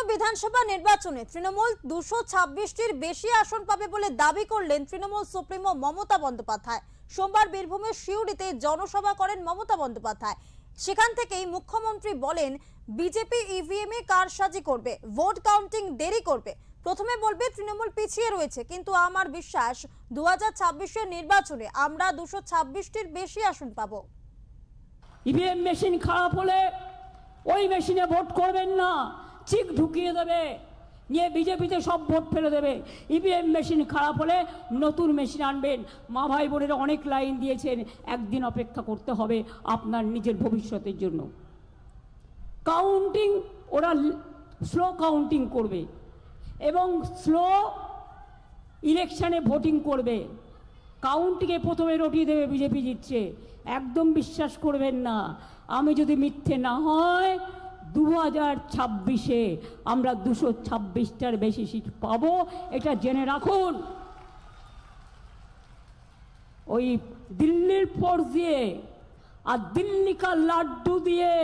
বিধানসভা নির্বাচনে তৃণমূল 226টির বেশি আসন পাবে বলে দাবি করলেন তৃণমূল সুপ্রিমো মমতা বন্দ্যোপাধ্যায়। সোমবার বীরভূমের শিউড়িতে জনসভা করেন মমতা বন্দ্যোপাধ্যায়। সেখান থেকেই মুখ্যমন্ত্রী বলেন, বিজেপি ইভিএম এ কারসাজি করবে, ভোট কাউন্টিং দেরি করবে, প্রথমে বলবে তৃণমূল পিছিয়ে রয়েছে, কিন্তু আমার বিশ্বাস 2026-এর নির্বাচনে আমরা 226টির বেশি আসন পাবো। ইভিএম মেশিন খারাপ হলে ওই মেশিনে ভোট করবেন না, চিক ঢুকিয়ে দেবে, নিয়ে বিজেপিতে সব ভোট ফেলে দেবে। ইভিএম মেশিন খারাপ হলে নতুন মেশিন আনবেন। মা ভাই বোনেরা অনেক লাইন দিয়েছেন, একদিন অপেক্ষা করতে হবে আপনার নিজের ভবিষ্যতের জন্য। কাউন্টিং ওরা স্লো কাউন্টিং করবে এবং স্লো ইলেকশানে ভোটিং করবে। কাউন্টিংয়ে প্রথমে রটিয়ে দেবে বিজেপি জিতছে। একদম বিশ্বাস করবেন না। আমি যদি মিথ্যে না হয় 2026-এ আমরা 226টার বেশি সিট পাবো, এটা জেনে রাখুন। ওই দিল্লির ফোর্স দিয়ে আর দিল্লি কা লাড্ডু দিয়ে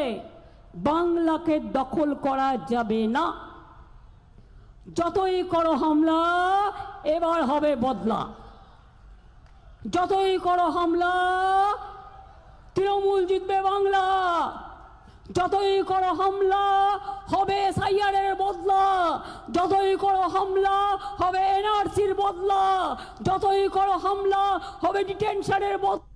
বাংলাকে দখল করা যাবে না। যতই করো হামলা, এবার হবে বদলা। যতই করো হামলা, তৃণমূল জিতবে বাংলা। যতই করো হামলা, হবে এসআইআরের বদলা। যতই করো হামলা, হবে এনআরসির বদলা। যতই করো হামলা, হবে ডিটেনশনের বদলা।